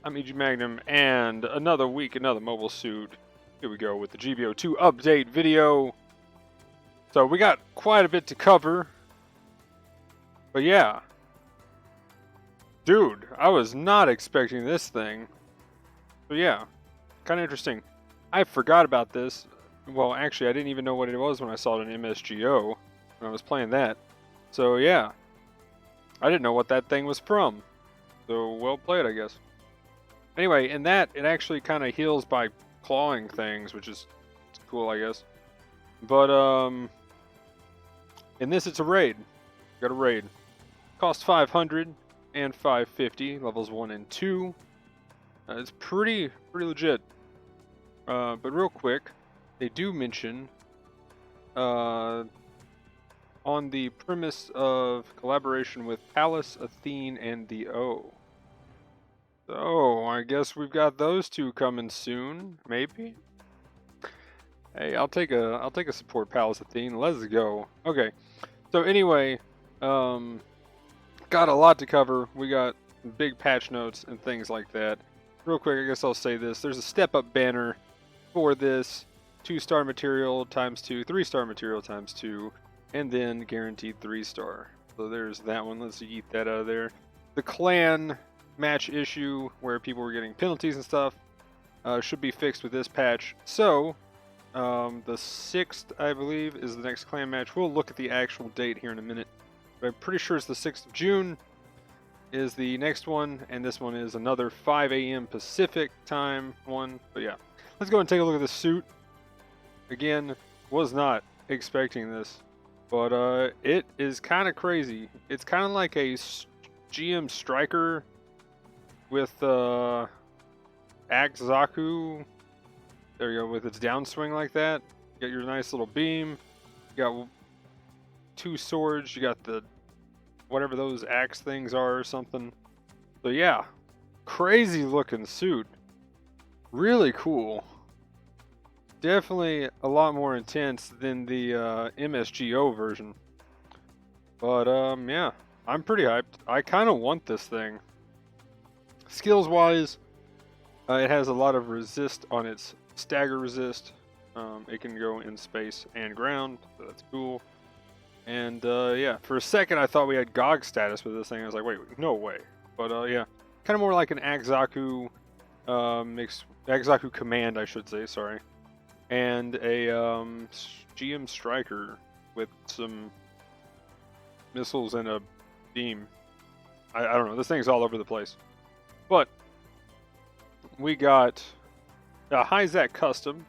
I'm EG Magnum, and another week, another mobile suit. Here we go with the GBO2 update video. So we got quite a bit to cover. But yeah. Dude, I was not expecting this thing. So yeah, kind of interesting. I forgot about this. Well, actually, I didn't even know what it was when I saw it in MSGO when I was playing that. So yeah, I didn't know what that thing was from. So well played, I guess. Anyway, in that, it actually kind of heals by clawing things, which is cool, I guess. But, in this, it's a raid. Got a raid. Cost 500 and 550, levels 1 and 2. It's pretty legit. But real quick, they do mention, on the premise of collaboration with Palace, Athene, and the O. So, I guess we've got those two coming soon, maybe? Hey, I'll take a support Palace Athene. Let's go. Okay. So anyway, got a lot to cover. We got big patch notes and things like that. Real quick, I guess I'll say this. There's a step-up banner for this. 2-star material times 2, 3-star material times 2, and then guaranteed 3-star. So there's that one. Let's eat that out of there. The clan match issue where people were getting penalties and stuff should be fixed with this patch. So the 6th, I believe, is the next clan match. We'll look at the actual date here in a minute, but I'm pretty sure it's the 6th of June is the next one, and this one is another 5 a.m. Pacific time one. But yeah, let's go and take a look at the suit. Again, was not expecting this, but it is kind of crazy. It's kind of like a GM Striker with Axe Zaku. There you go, with its downswing like that. You got your nice little beam. You got 2 swords. You got the whatever those axe things are or something. So yeah, crazy looking suit. Really cool. Definitely a lot more intense than the MSGO version. But yeah, I'm pretty hyped. I kind of want this thing. Skills wise, it has a lot of resist on its stagger resist. It can go in space and ground, so that's cool. And yeah, for a second I thought we had GOG status with this thing. I was like, wait, no way. But yeah, kind of more like an Zaku Zaku command, I should say. Sorry, and a GM Striker with some missiles and a beam. I don't know. This thing's all over the place. But we got a Zaku custom,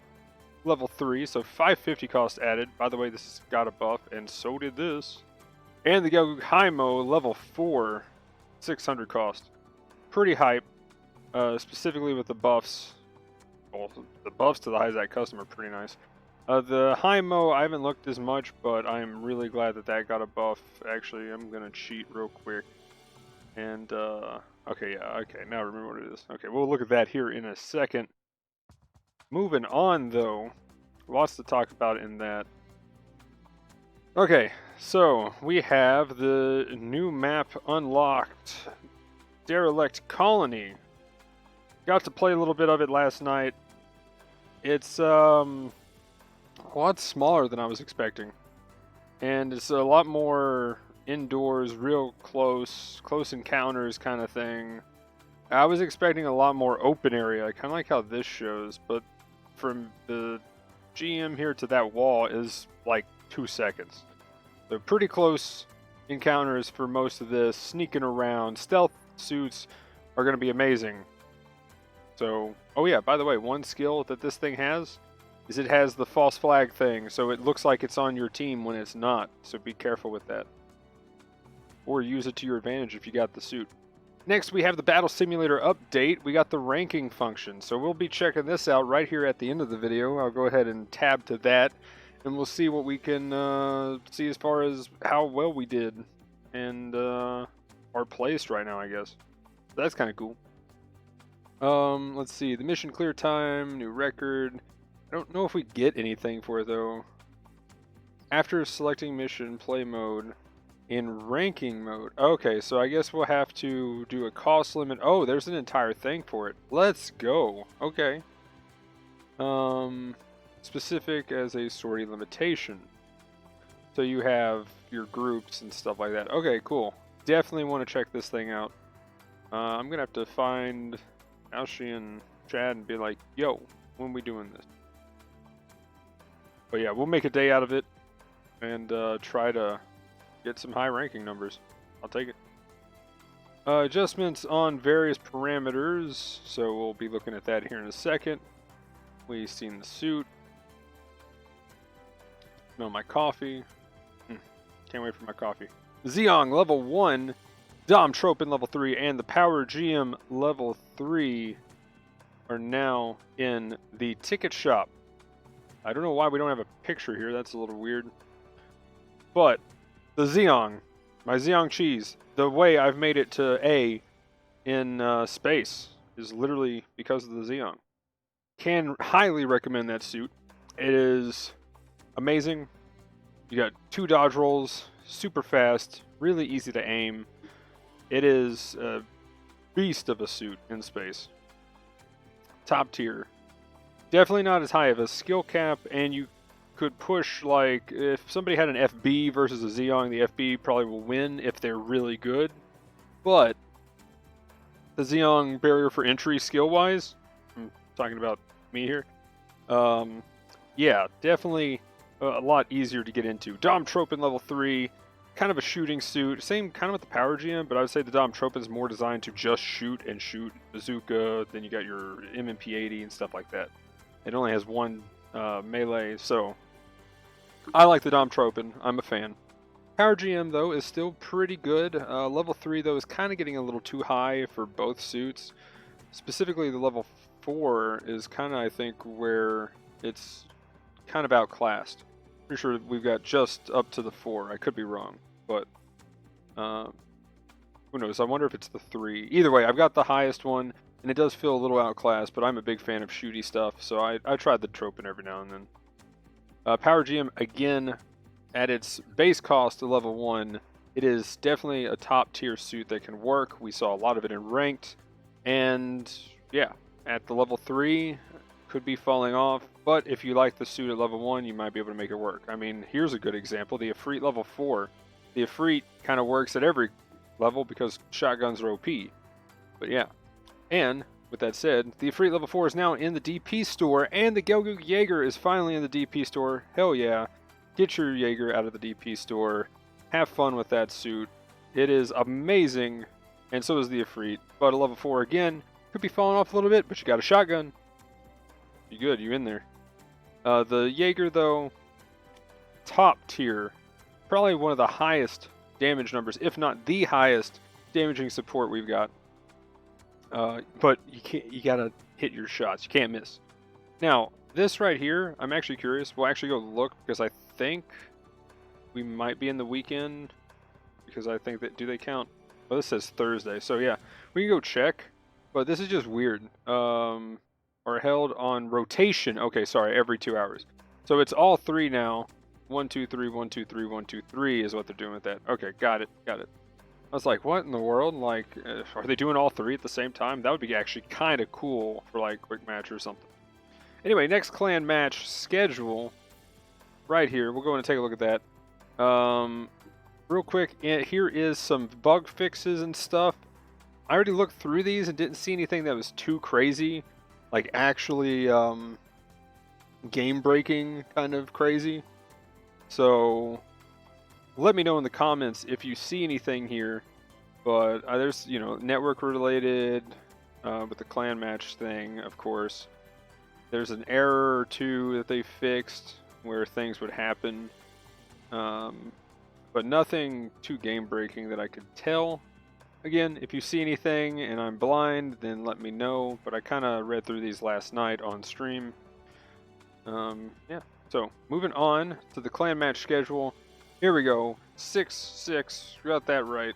level 3, so 550 cost added. By the way, this has got a buff, and so did this. And the Gundam level 4, 600 cost. Pretty hype, specifically with the buffs. Well, the buffs to the Zaku custom are pretty nice. The Hymo, I haven't looked as much, but I'm really glad that that got a buff. Actually, I'm going to cheat real quick. And, okay, yeah, okay, now I remember what it is. Okay, we'll look at that here in a second. Moving on, though, lots to talk about in that. Okay, so we have the new map unlocked, Derelict Colony. Got to play a little bit of it last night. It's a lot smaller than I was expecting, and it's a lot more indoors, real close encounters kind of thing. I was expecting a lot more open area, kind of like how this shows, but from the GM here to that wall is like 2 seconds. So pretty close encounters for most of this. Sneaking around, stealth suits are going to be amazing. So, oh yeah, by the way, one skill that this thing has is it has the false flag thing, so it looks like it's on your team when it's not, so be careful with that. Or use it to your advantage if you got the suit. Next, we have the Battle Simulator update. We got the ranking function, so we'll be checking this out right here at the end of the video. I'll go ahead and tab to that, and we'll see what we can see as far as how well we did and our place right now, I guess. So that's kind of cool. Let's see, the mission clear time, new record. I don't know if we get anything for it, though. After selecting mission, play mode, in ranking mode. Okay, so I guess we'll have to do a cost limit. Oh, there's an entire thing for it. Let's go. Okay. Specific as a sortie limitation. So you have your groups and stuff like that. Okay, cool. Definitely want to check this thing out. I'm going to have to find Aoshi and Chad and be like, yo, when we doing this? But yeah, we'll make a day out of it and try to get some high ranking numbers. I'll take it. Adjustments on various parameters. So we'll be looking at that here in a second. We've seen the suit. Smell my coffee. Can't wait for my coffee. Zeong level 1, Dom Tropin level 3, and the Power GM level 3 are now in the ticket shop. I don't know why we don't have a picture here. That's a little weird. But the Zeong, my Zeong cheese, the way I've made it to A in space is literally because of the Zeong. Can highly recommend that suit. It is amazing. You got 2 dodge rolls, super fast, really easy to aim. It is a beast of a suit in space. Top tier. Definitely not as high of a skill cap, and you could push, like, if somebody had an FB versus a Zeong, the FB probably will win if they're really good. But the Zeong barrier for entry skill-wise, I'm talking about me here, yeah, definitely a lot easier to get into. Dom Tropin level 3, kind of a shooting suit. Same kind of with the Power GM, but I would say the Dom Tropin is more designed to just shoot and shoot. Bazooka, then you got your MMP80 and stuff like that. It only has 1 melee, so I like the Dom Tropin. I'm a fan. Power GM, though, is still pretty good. Level 3, though, is kind of getting a little too high for both suits. Specifically, the level 4 is kind of, I think, where it's kind of outclassed. Pretty sure we've got just up to the 4. I could be wrong, but who knows? I wonder if it's the 3. Either way, I've got the highest one, and it does feel a little outclassed, but I'm a big fan of shooty stuff, so I tried the Tropin every now and then. Power GM, again, at its base cost to level 1, it is definitely a top tier suit that can work. We saw a lot of it in ranked, and yeah, at the level 3, could be falling off, but if you like the suit at level 1, you might be able to make it work. I mean, here's a good example, the Ifrit level 4. The Ifrit kind of works at every level because shotguns are OP, but yeah. And with that said, the Ifrit level 4 is now in the DP store, and the Gelgu Jaeger is finally in the DP store. Hell yeah. Get your Jaeger out of the DP store. Have fun with that suit. It is amazing, and so is the Ifrit. But a level 4 again, could be falling off a little bit, but you got a shotgun. You good, you in there. The Jaeger, though, top tier. Probably one of the highest damage numbers, if not the highest damaging support we've got. But you gotta hit your shots. You can't miss. Now, this right here, I'm actually curious. We'll actually go look because I think we might be in the weekend. Because I think that, do they count? Oh, this says Thursday. So yeah, we can go check. But this is just weird. Are held on rotation. Okay, sorry, every 2 hours. So it's all 3 now. 1, 2, 3, 1, 2, 3, 1, 2, 3 is what they're doing with that. Okay, got it. I was like, what in the world? Like, are they doing all 3 at the same time? That would be actually kind of cool for like quick match or something. Anyway, next clan match schedule. Right here. We'll go in and take a look at that. Real quick, here is some bug fixes and stuff. I already looked through these and didn't see anything that was too crazy. Like actually game-breaking kind of crazy. So let me know in the comments if you see anything here. But there's, you know, network related with the clan match thing, of course. There's an error or 2 that they fixed where things would happen. But nothing too game-breaking that I could tell. Again, if you see anything and I'm blind, then let me know. But I kind of read through these last night on stream. Yeah. So, moving on to the clan match schedule. Here we go. 6-6. Got that right.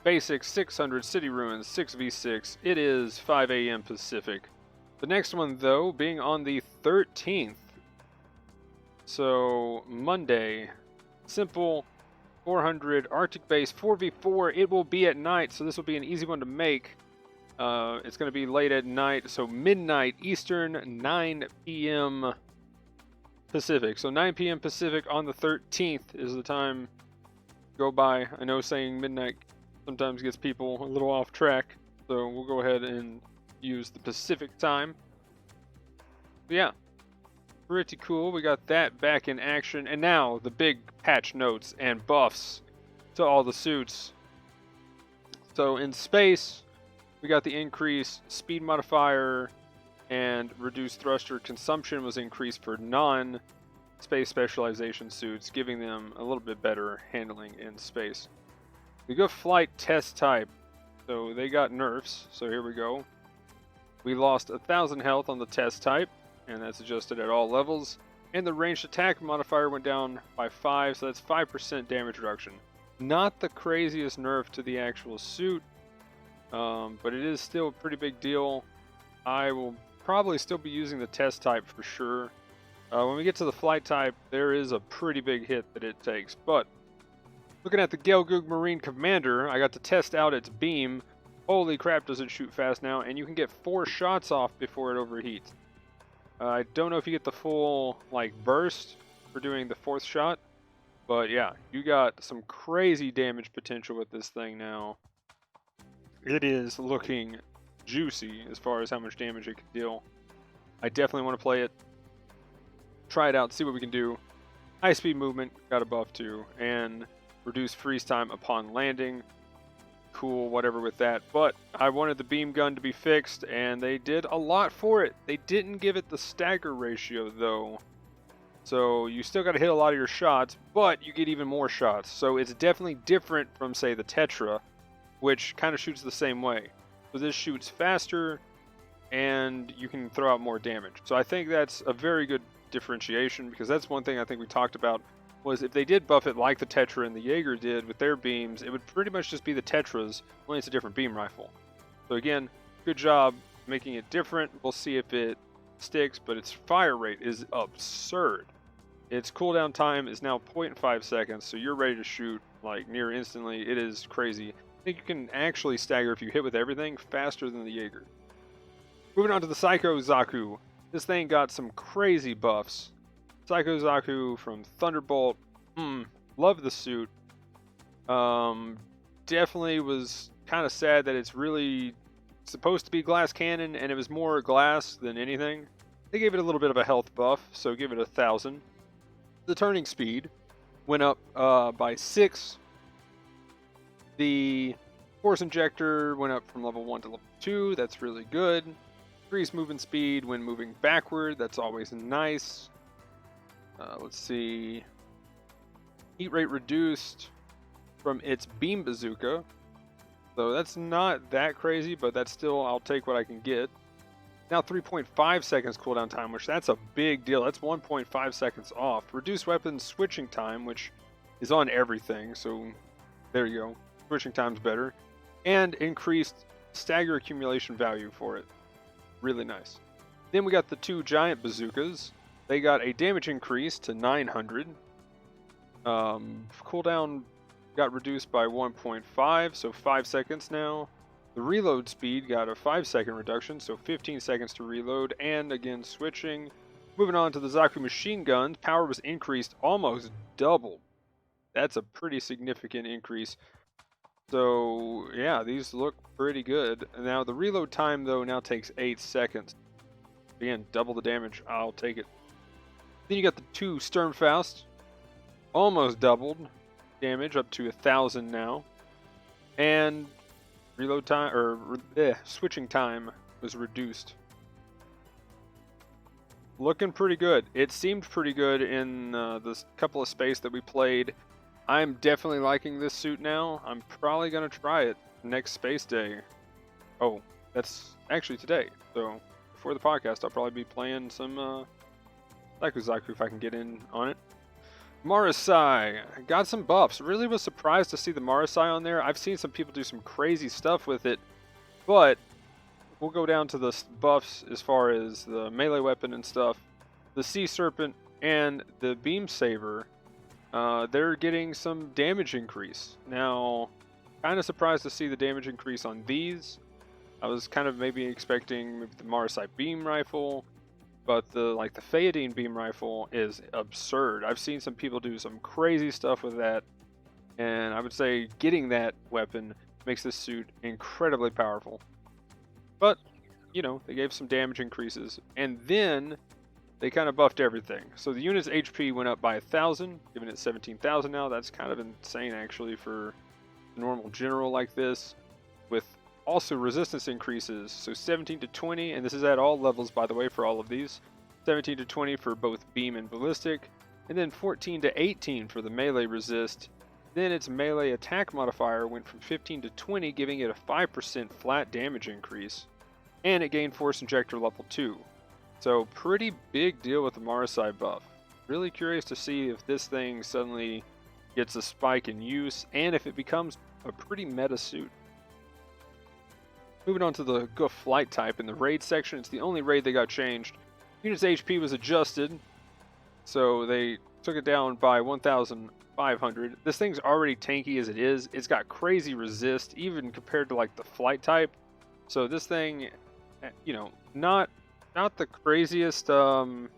Basic 600 City Ruins 6v6. It is 5 a.m. Pacific. The next one, though, being on the 13th. So, Monday. Simple 400 Arctic base 4v4. It will be at night, so this will be an easy one to make. It's going to be late at night, so midnight Eastern, 9 p.m. Pacific. So 9 p.m. Pacific on the 13th is the time to go by. I know saying midnight sometimes gets people a little off track, so we'll go ahead and use the Pacific time. But yeah, pretty cool. We got that back in action, and now the big patch notes and buffs to all the suits. So in space, we got the increased speed modifier, and reduced thruster consumption was increased for non-space specialization suits, giving them a little bit better handling in space. We go flight test type, so they got nerfs, so here we go. We lost 1,000 health on the test type, and that's adjusted at all levels. And the ranged attack modifier went down by 5, so that's 5% damage reduction. Not the craziest nerf to the actual suit, but it is still a pretty big deal. I will probably still be using the test type for sure. When we get to the flight type, there is a pretty big hit that it takes. But looking at the Gelgoog Marine Commander, I got to test out its beam. Holy crap, does it shoot fast now, and you can get 4 shots off before it overheats. I don't know if you get the full burst for doing the 4th shot, but yeah, you got some crazy damage potential with this thing now. It is looking juicy as far as how much damage it can deal. I definitely want to play it, try it out, see what we can do. High speed movement got a buff too, and reduced freeze time upon landing. Cool, whatever with that. But I wanted the beam gun to be fixed, and they did a lot for it. They didn't give it the stagger ratio though, so you still got to hit a lot of your shots, but you get even more shots. So it's definitely different from, say, the Tetra, which kind of shoots the same way. So this shoots faster, and you can throw out more damage. So I think that's a very good differentiation, because that's one thing I think we talked about, was if they did buff it like the Tetra and the Jaeger did with their beams, it would pretty much just be the Tetras, only it's a different beam rifle. So again, good job making it different. We'll see if it sticks, but its fire rate is absurd. Its cooldown time is now 0.5 seconds, so you're ready to shoot near instantly. It is crazy. I think you can actually stagger if you hit with everything faster than the Jaeger. Moving on to the Psycho Zaku. This thing got some crazy buffs. Psycho Zaku from Thunderbolt. Love the suit. Definitely was kind of sad that it's really supposed to be glass cannon, and it was more glass than anything. They gave it a little bit of a health buff, so give it 1,000. The turning speed went up by 6. The force injector went up from level 1 to level 2. That's really good. Increased movement speed when moving backward. That's always nice. Let's see. Heat rate reduced from its beam bazooka. So that's not that crazy, but that's still, I'll take what I can get. Now 3.5 seconds cooldown time, which that's a big deal. That's 1.5 seconds off. Reduced weapon switching time, which is on everything. So there you go. Switching time's better. And increased stagger accumulation value for it. Really nice. Then we got the 2 giant bazookas. They got a damage increase to 900. Cooldown got reduced by 1.5, so 5 seconds now. The reload speed got a 5-second reduction, so 15 seconds to reload, and again switching. Moving on to the Zaku machine guns, power was increased almost doubled. That's a pretty significant increase. So yeah, these look pretty good. Now the reload time though now takes 8 seconds. Again, double the damage, I'll take it. Then you got the 2 Sturmfaust, almost doubled damage, up to 1,000 now. And reload time, or switching time was reduced. Looking pretty good. It seemed pretty good in this couple of space that we played. I'm definitely liking this suit now. I'm probably going to try it next space day. Oh, that's actually today. So before the podcast, I'll probably be playing some Zaku if I can get in on it. Marasai got some buffs. Really was surprised to see the Marasai on there. I've seen some people do some crazy stuff with it, but we'll go down to the buffs as far as the melee weapon and stuff. The Sea Serpent and the Beam Saber they're getting some damage increase. Now, kind of surprised to see the damage increase on these. I was kind of maybe expecting maybe the Marasite beam rifle, but the Phaidine beam rifle is absurd. I've seen some people do some crazy stuff with that, and I would say getting that weapon makes this suit incredibly powerful. But, you know, they gave some damage increases, and then they kind of buffed everything. So the unit's HP went up by 1,000, giving it 17,000 now. That's kind of insane, actually, for a normal general like this, with also resistance increases. So 17 to 20, and this is at all levels, by the way, for all of these. 17 to 20 for both beam and ballistic, and then 14 to 18 for the melee resist. Then its melee attack modifier went from 15 to 20, giving it a 5% flat damage increase. And it gained Force Injector level 2. So pretty big deal with the Marasite buff. Really curious to see if this thing suddenly gets a spike in use, and if it becomes a pretty meta suit. Moving on to the GBO flight type in the raid section, it's the only raid that got changed. Unit's HP was adjusted, so they took it down by 1,500. This thing's already tanky as it is. It's got crazy resist, even compared to like the flight type. So this thing, you know, not the craziest nerf,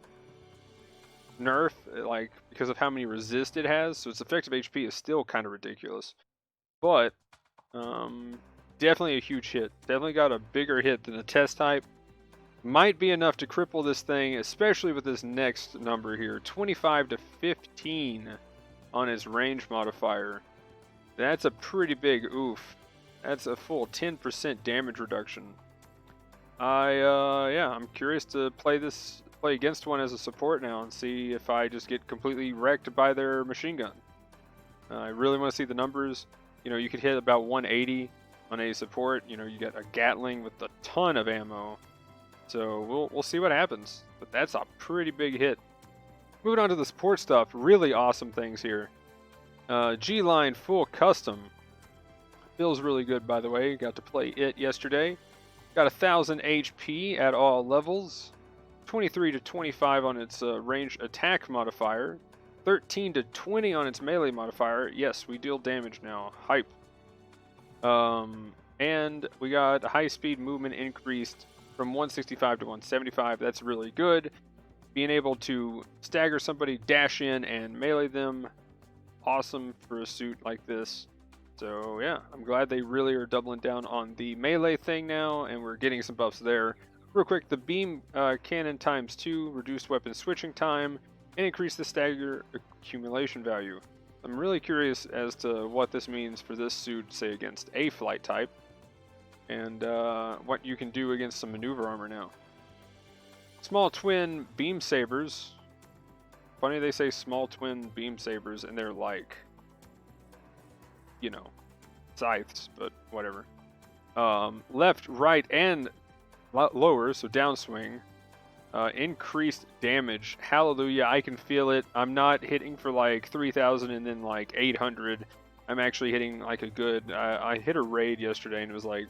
like, because of how many resist it has. So its effective HP is still kind of ridiculous. But definitely a huge hit. Definitely got a bigger hit than the test type. Might be enough to cripple this thing, especially with this next number here. 25 to 15 on its range modifier. That's a pretty big oof. That's a full 10% damage reduction. Yeah, I'm curious to play against one as a support now and see if I just get completely wrecked by their machine gun. I really want to see the numbers. You know, you could hit about 180 on a support. You know, you get a Gatling with a ton of ammo. So we'll see what happens. But that's a pretty big hit. Moving on to the support stuff. Really awesome things here. G-Line full custom. Feels really good, by the way. Got to play it yesterday. Got 1,000 HP at all levels. 23 to 25 on its range attack modifier. 13 to 20 on its melee modifier. Yes, we deal damage now. Hype. And we got high speed movement increased from 165 to 175. That's really good. Being able to stagger somebody, dash in, and melee them. Awesome for a suit like this. So yeah, I'm glad they really are doubling down on the melee thing now, and we're getting some buffs there. Real quick, the beam cannon ×2, reduced weapon switching time, and increased the stagger accumulation value. I'm really curious as to what this means for this suit, say against a flight type, and what you can do against some maneuver armor now. Small twin beam sabers. Funny they say small twin beam sabers, and they're like, you know, scythes, but whatever. Left, right, and lower, so downswing. Increased damage. Hallelujah, I can feel it. I'm not hitting for like 3,000 and then like 800. I'm actually hitting like a good... I hit a raid yesterday and it was like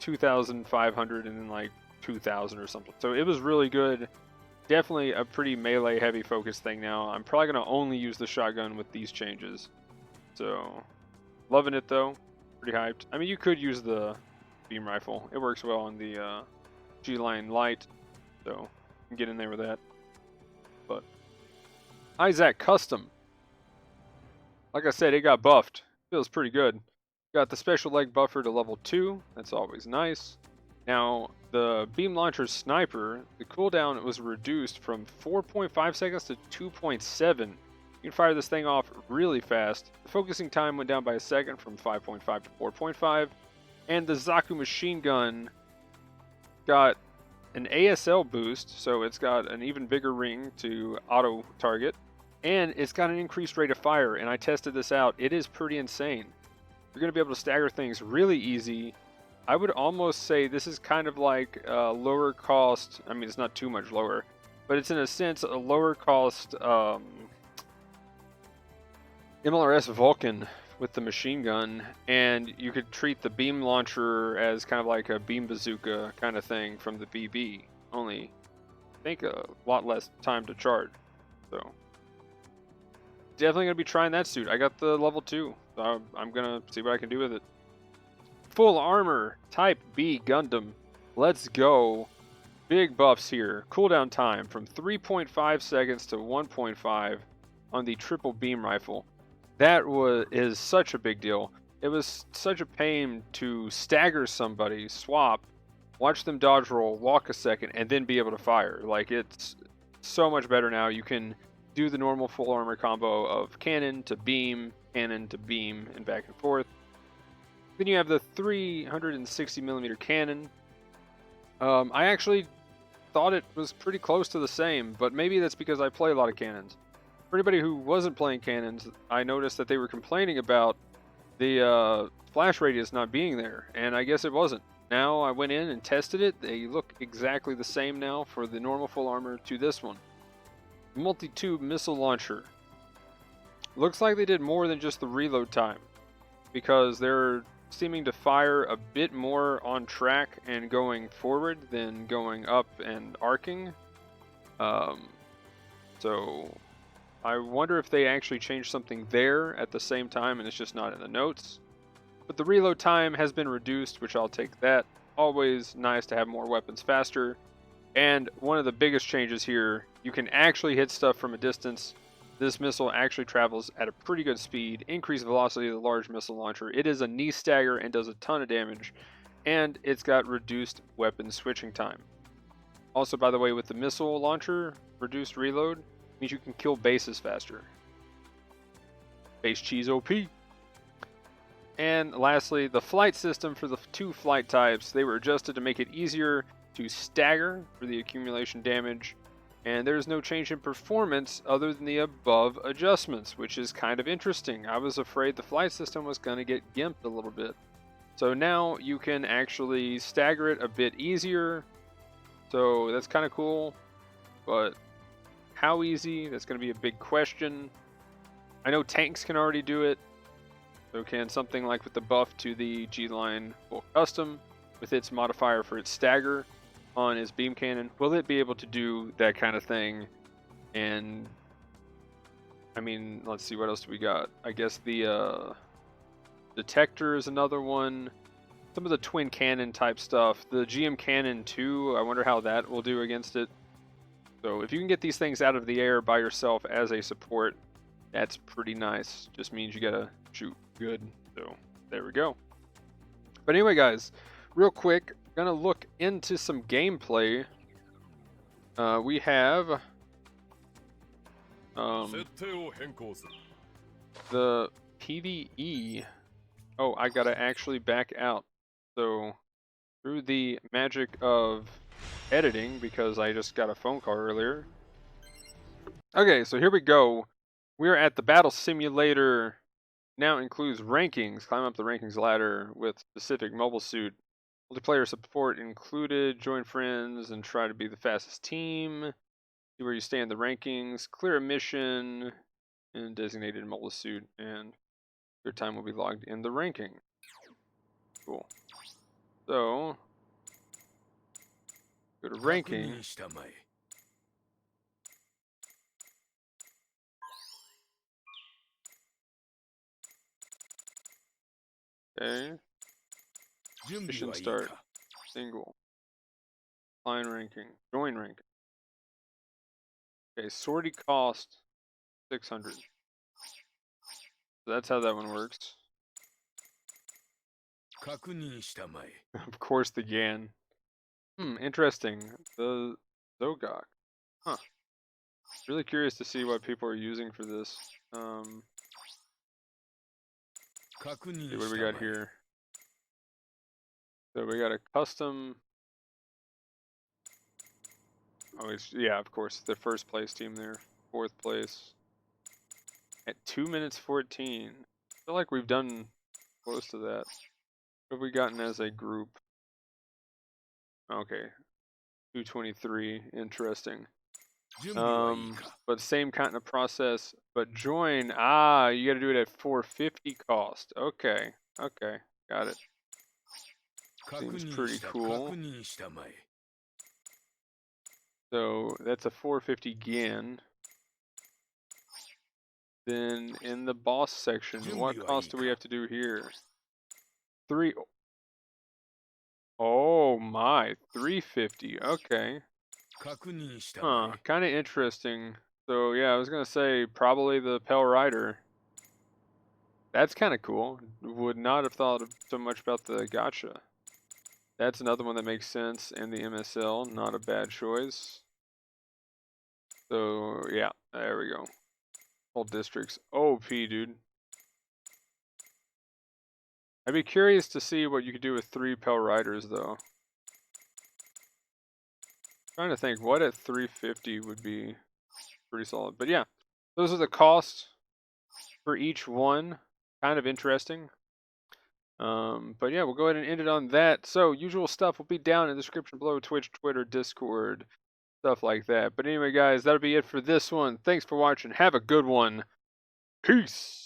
2,500 and then like 2,000 or something. So it was really good. Definitely a pretty melee heavy focus thing now. I'm probably going to only use the shotgun with these changes. So, loving it though. Pretty hyped. I mean, you could use the beam rifle. It works well on the G-Line Light. So, you can get in there with that. But, Isaac Custom. Like I said, it got buffed. Feels pretty good. Got the special leg buffer to level 2. That's always nice. Now, the beam launcher sniper, the cooldown was reduced from 4.5 seconds to 2.7. You can fire this thing off really fast. The focusing time went down by a second from 5.5 to 4.5. And the Zaku machine gun got an ASL boost, so it's got an even bigger ring to auto target. And it's got an increased rate of fire, and I tested this out. It is pretty insane. You're going to be able to stagger things really easy. I would almost say this is kind of like lower cost. I mean, it's not too much lower, but it's in a sense a lower cost MLRS Vulcan with the machine gun, and you could treat the beam launcher as kind of like a beam bazooka kind of thing from the BB. Only, I think, a lot less time to charge. So, definitely gonna be trying that suit. I got the level 2, so I'm gonna see what I can do with it. Full armor, Type B Gundam. Let's go. Big buffs here. Cooldown time from 3.5 seconds to 1.5 on the triple beam rifle. That is such a big deal. It was such a pain to stagger somebody, swap, watch them dodge roll, walk a second, and then be able to fire. Like, it's so much better now. You can do the normal full armor combo of cannon to beam, and back and forth. Then you have the 360mm cannon. I actually thought it was pretty close to the same, but maybe that's because I play a lot of cannons. For anybody who wasn't playing cannons, I noticed that they were complaining about the flash radius not being there, and I guess it wasn't. Now I went in and tested it. They look exactly the same now for the normal full armor to this one. Multi-tube missile launcher. Looks like they did more than just the reload time, because they're seeming to fire a bit more on track and going forward than going up and arcing. So I wonder if they actually changed something there at the same time and it's just not in the notes. But the reload time has been reduced, which I'll take that. Always nice to have more weapons faster. And one of the biggest changes here, you can actually hit stuff from a distance. This missile actually travels at a pretty good speed, increased velocity of the large missile launcher. It is a knee stagger and does a ton of damage, and it's got reduced weapon switching time. Also, by the way, with the missile launcher, reduced reload means you can kill bases faster. Base cheese OP. And lastly, the flight system for the 2 flight types, they were adjusted to make it easier to stagger for the accumulation damage. And there's no change in performance other than the above adjustments, which is kind of interesting. I was afraid the flight system was going to get gimped a little bit. So now you can actually stagger it a bit easier. So that's kind of cool. But how easy? That's going to be a big question. I know tanks can already do it. So can something like with the buff to the G-Line full custom with its modifier for its stagger on his beam cannon, will it be able to do that kind of thing? And I mean, let's see, what else do we got? I guess the detector is another one. Some of the twin cannon type stuff. The GM cannon too, I wonder how that will do against it. So if you can get these things out of the air by yourself as a support, that's pretty nice. Just means you gotta shoot good. So there we go. But anyway, guys, real quick, gonna look into some gameplay. We have the PvE. Oh, I gotta actually back out. So through the magic of editing, because I just got a phone call earlier. Okay, so here we go. We're at the battle simulator. Now includes rankings. Climb up the rankings ladder with specific mobile suit. Multiplayer support included. Join friends and try to be the fastest team. See where you stay in the rankings. Clear a mission and designated mobile suit, and your time will be logged in the ranking. Cool. So go to ranking. Okay. Mission start. Single. Line ranking. Join ranking. Okay, sortie cost 600. So that's how that one works. Of course, the GAN. Interesting. The Zogok. Huh. Really curious to see what people are using for this. See what do we got here? So we got a custom. Oh, it's, yeah, of course, the first place team there. 4th place. At 2 minutes 14. I feel like we've done close to that. What have we gotten as a group? Okay. 223. Interesting. But same kind of process. But join. Ah, you gotta do it at 450 cost. Okay. Okay. Got it. Seems pretty cool. So that's a 450 GAN. Then in the boss section, what cost do we have to do here? 3. Oh my, 350. Okay. Huh, kind of interesting. So yeah, I was gonna say probably the Pale Rider. That's kind of cool. Would not have thought so much about the gacha. That's another one that makes sense, and the MSL, not a bad choice. So yeah, there we go. Whole districts OP, dude. I'd be curious to see what you could do with 3 Pale Riders, though. Trying to think what at 350 would be pretty solid. But yeah, those are the costs for each one. Kind of interesting. But yeah, we'll go ahead and end it on that. So usual stuff will be down in the description below: Twitch, Twitter, Discord, stuff like that. But anyway, guys, that'll be it for this one. Thanks for watching. Have a good one. Peace.